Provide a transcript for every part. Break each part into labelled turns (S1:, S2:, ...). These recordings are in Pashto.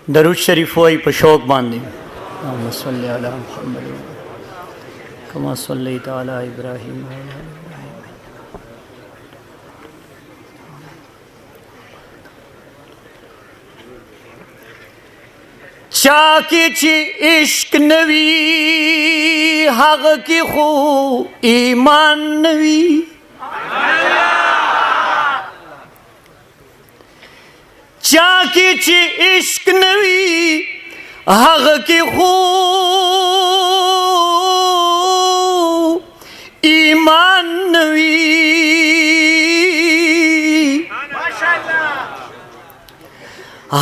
S1: दरूद शरीफ वही पर शौक बांधे सल्ली अला मुहम्मद कमा सल्लैता अला इब्राहीम चाकी ची इश्क नवी हक की खू ईमान नवी चाकी ची इश्क नवी हक की खू ईमान नवी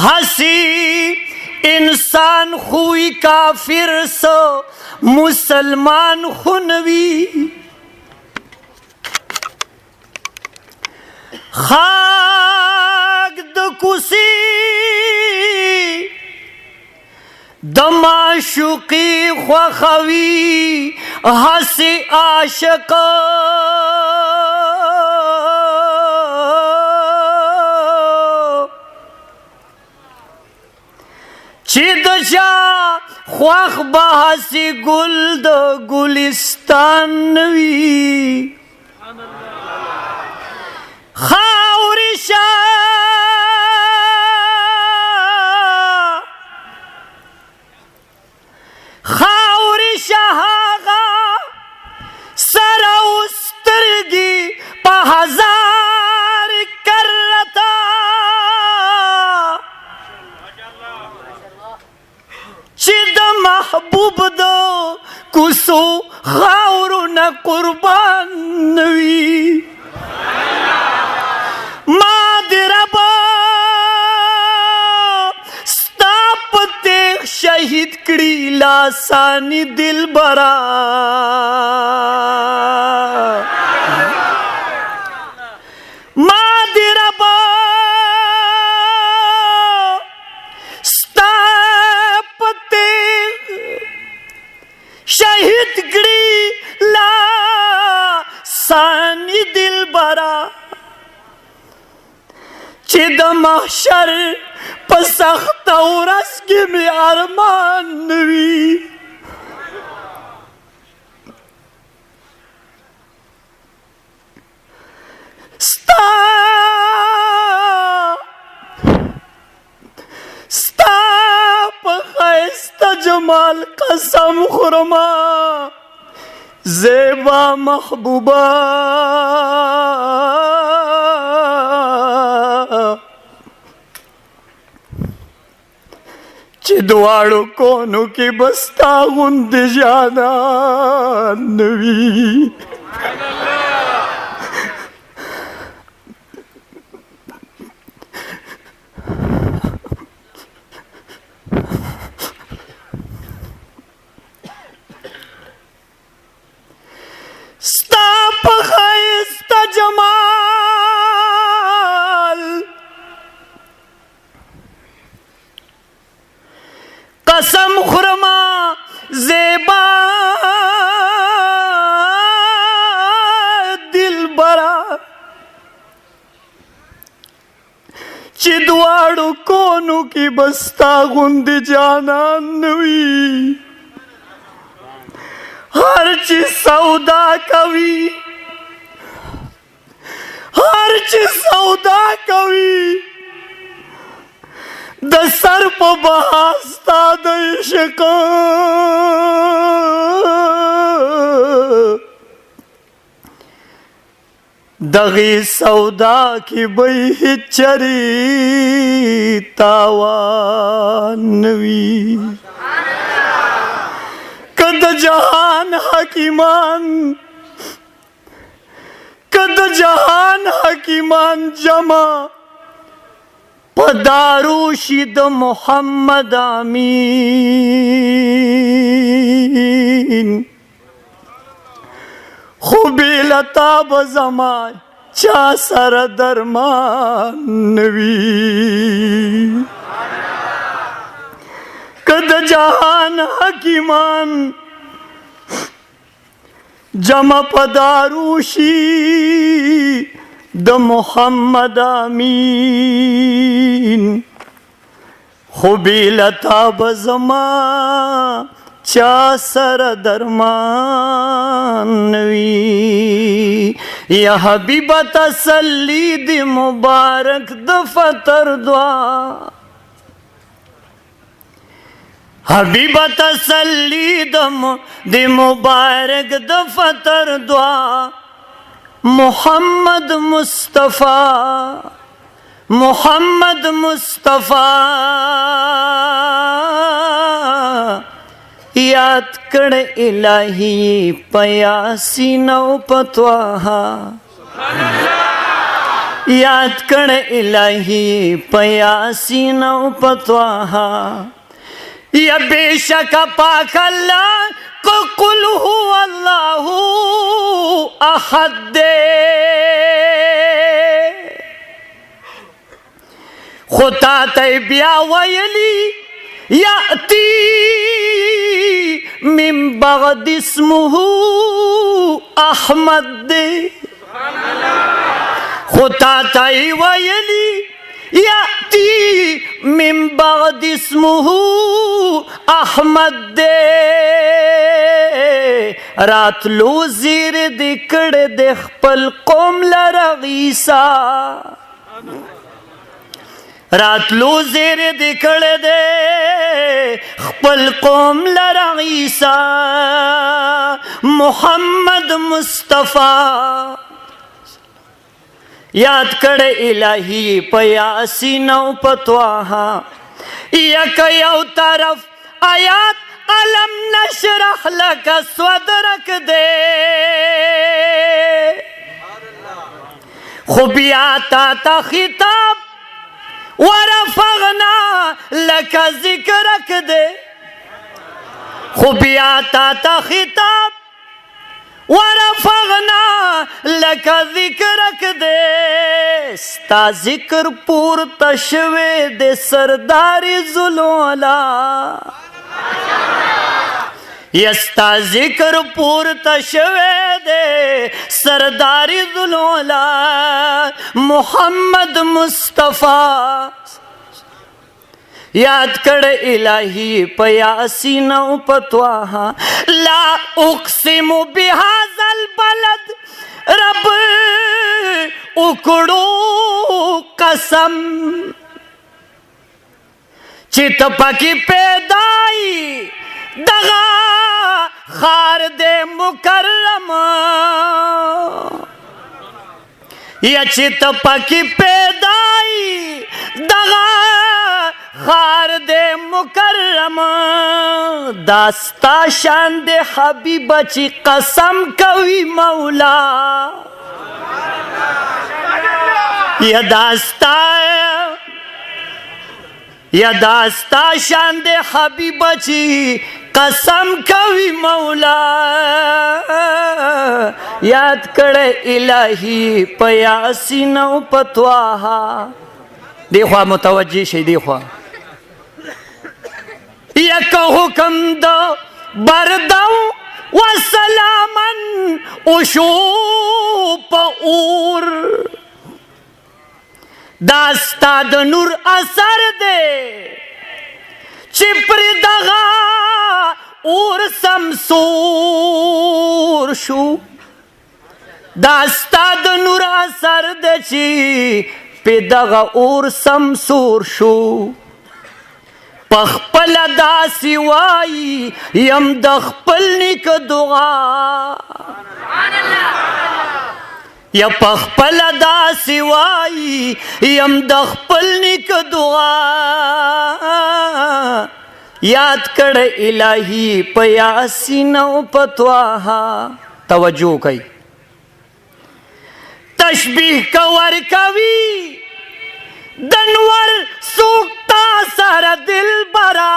S1: हसी इंसान हुई काफिर सो मुसलमान खुनवी खाक दकुसी दमाशुकी ख्वाखवी हसी आशक चिदशा ख्वाख बहासी गुल द गुलिस्तान नवी खाउरिशा खाउरिशा सरा उस्तरगी पहजार करता चिद महबूब दो कुसो खाउरु न कुर्बान नवी मादरबा स्तापते शहीद कड़ी लासानी दिल बरा मादरबा स्तापते शहीद कड़ी लासानी दिल बरा चिद महशर पसख्त औरस के में अरमान नवी स्ताप खैस्ता जमाल कसम खुरमा ज़ेबा महबूबा चिदवाड़ो कोनु की बस्ता गुंद जाना नवी स्ताप खैस्ता जमाल कसम खुरमा ज़ेबा दिल बरा चिदवाड़ो कोनु की बस्ता गुंद जाना नवी हर चीज सौदा कवि हर चीज सौदा कवि द सर्प बहास्ता द इश्क दगी सौदा की बही चरी तावानवी कद जहान हकीमान जमा पदारूशिद मोहम्मद आमीन खूबी लता बजमा चा सर दरमान नवी कद जहान हकीमान जमा पदारूशी द मोहम्मद आमीन خو بیلتا بزما چا سر درمان نوی یا حبیب تسلی دی مبارک د فطر دعا حبیب تسلی دی مبارک د فطر دعا محمد مصطفیٰ محمد مصطفیٰ یاد کړ الہی پیاسین او پتواها یاد کړ الہی پیاسین او پتواها یا بیشک پاک اللہ کو قل هو اللہ احد دے خطا تی بیا ویلی یأتی من بعد اسمه احمد دے خطا تی ویلی یأتی من بعد اسمه احمد دے راتلو زیر دکڑ دے خپل قوم لرغ عیسیٰ راتلو زیر دکڑ دے خپل قوم لرغ عیسیٰ محمد مصطفیٰ یاد کړ الہی پیاسین او پتواها یک یو طرف آیات علم نشرح لک صدرک دے خوبیاتا تا خطاب ورفغنا لک ذکرک دے خوبیاتا تا خطاب ورفغنا لک ذکرک دے ستا ذکر پورتا شوے دے سرداری ذوالعلا یستا ذکر پورتا شوے دے سرداری ذوالعلا محمد مصطفیٰ یاد کړ الہی پیاسین او پتواها لا اقسم بهذا البلد رب اکڑو قسم چت پکی پیدائی دغا خار دے مکرم یا چت پکی پیدائی دغا خار دے مکرم داستا شان دے حبیب چی قسم کوي مولا یا داستا شان دے حبیب چی قسم کوي مولا یاد کړ الہی پیاسین او پتواها دیخوا متوجہ شي دیخوا یک حکم دو بردو وسلامن اشو پا اور داستا د نور اثر دے چپر دغا اور سمسور شو داستا د نور اثر دے چی پی دغا اور سمسور شو پخپل داسی وائی یم دخپل نک دعا یا پخپل داسی وائی یم دخپل نک دعا یاد کړ الہی پیاسین او پتواها توجہ کئی تشبیح کور کوي دنور سوکتا سر دل برا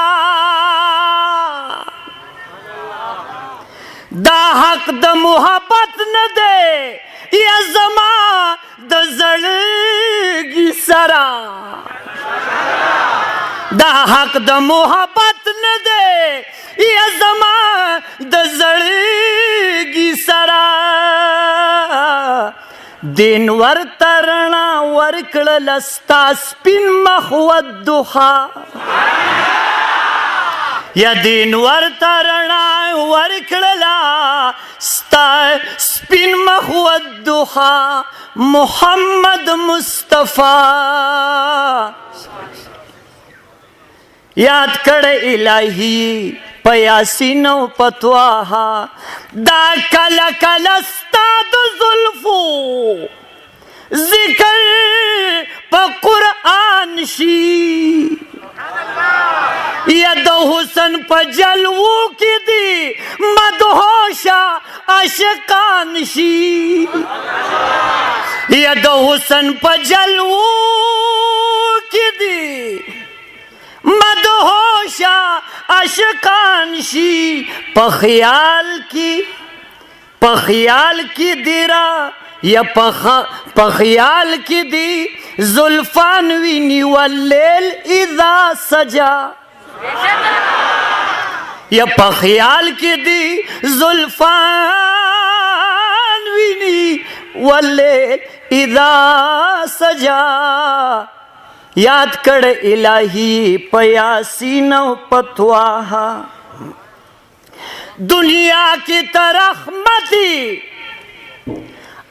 S1: دا حق د محبت نه دے یا زما د زړګي سرا دا حق د محبت نه دے یا زما د زړګي سرا دین ور ترنا ورکړل ستا سپین مخ ودوخا یا دین ورته رڼا ورکړله ستا سپین مخ والضحا محمد مصطفی یاد کړ الہی په یاسین او پتواها دا کله کله ستا د زلفو ذکر په قرآن شي یا د حسن په جلوو کې دی مدهوشه عاشقان شي یا د حسن په جلوو کې دی مدهوشه عاشقان شي په خیال کې دیرا یا په خیال کې دی زلفان ویني واللیل اذا سجا یا په خیال کې دی زلفان ویني واللیل اذا سجا یاد کړ الہی په یاسین او پتواها دنیا کی ترحمتی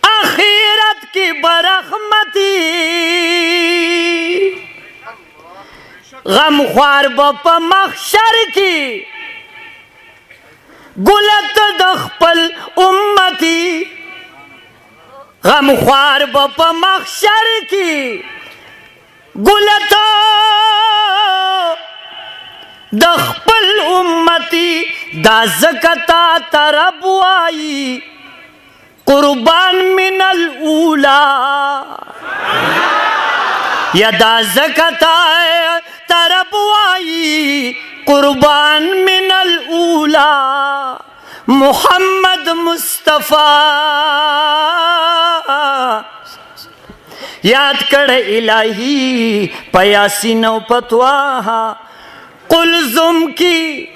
S1: آخرت کی برحمتی غم خوار با پا محشر کی گلت د خپل امتی غم خوار با پا محشر کی گلت د خپل امتی دا زکتا تربوائی قربان من الاولا یا دا زکتا تربوائی قربان من الاولا محمد مصطفی یاد کړ الہی په یاسین او پتواها قلزم کی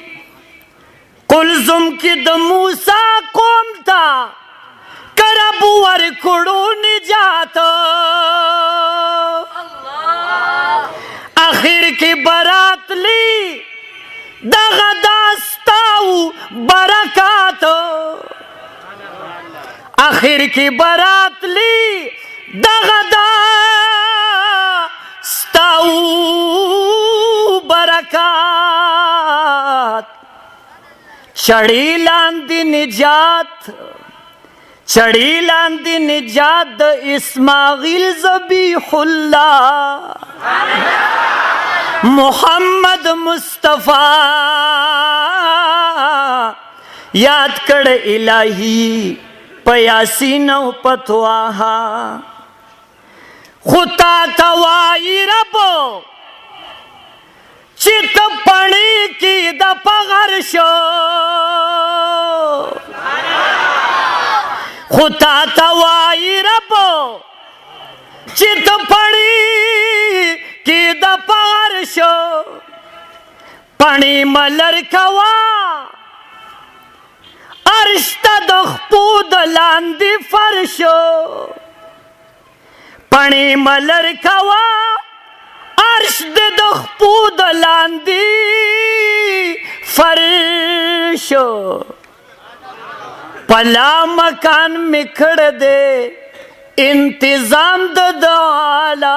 S1: د موسی قوم تا کرب ورکړو نجات آخر کی برات لی دغه داستاو برکات آخر کی برات لی دغه داستاو برکات چړی لاندې نجات د اسماعیل ذبیح الله محمد مصطفی یاد کړ الہی په یاسین او پتواها خطا توای رب چت پړی کی د پغر شو خطا توای رب چت پړی کی د پغر شو پړی ملر کوا عرش ته د خپود لاندې فرشو پړی ملر کوا عرش د خپود لاندې فرشو پلا مکان مکړ دے انتظام د دالا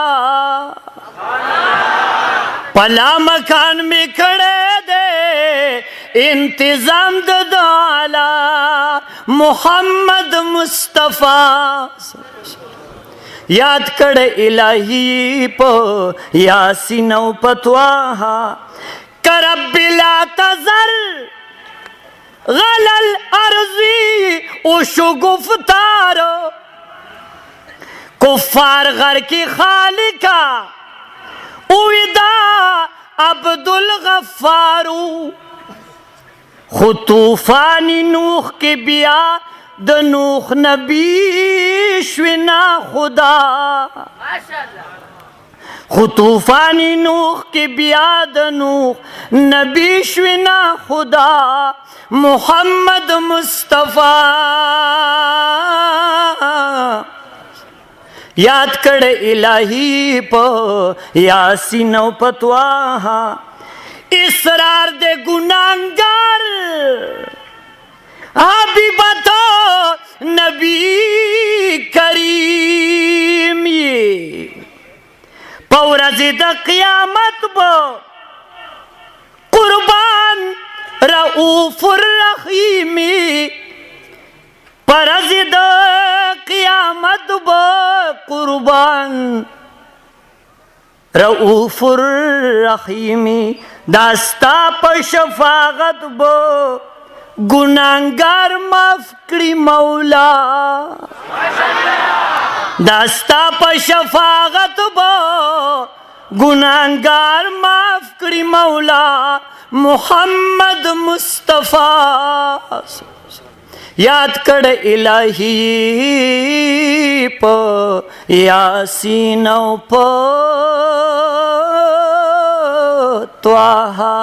S1: پلا مکان مکړ دے انتظام د دالا محمد مصطفی یاد کړ الہی په یاسین او پتواها کرب لا تزر غلل ارضی اوشو گفتار کفار غر کی خالقہ اویدا عبدالغفارو خطوفانی نوح کے بیا د نوح نبی شوینا خدا خطوفانی نوح کے بیا د نوح نبی شوینا خدا محمد مصطفی یاد کړ الہی په یاسین او پتواها इसरार दे गुनाहगार अभी बतो नबी करीम ये पौरज़ द क़यामत बो कुर्बान रऊफ़ुर रहीमी परज़ द क़यामत बो कुर्बान रऊफ़ुर रहीमी दास्ता प शफाअत बो गुनाहगार माफ करी मौला दास्ता प शफाअत बो गुनाहगार माफ करी मौला मुहम्मद मुस्तफ़ा याद कर इलाही प यासीन प त्वाहा।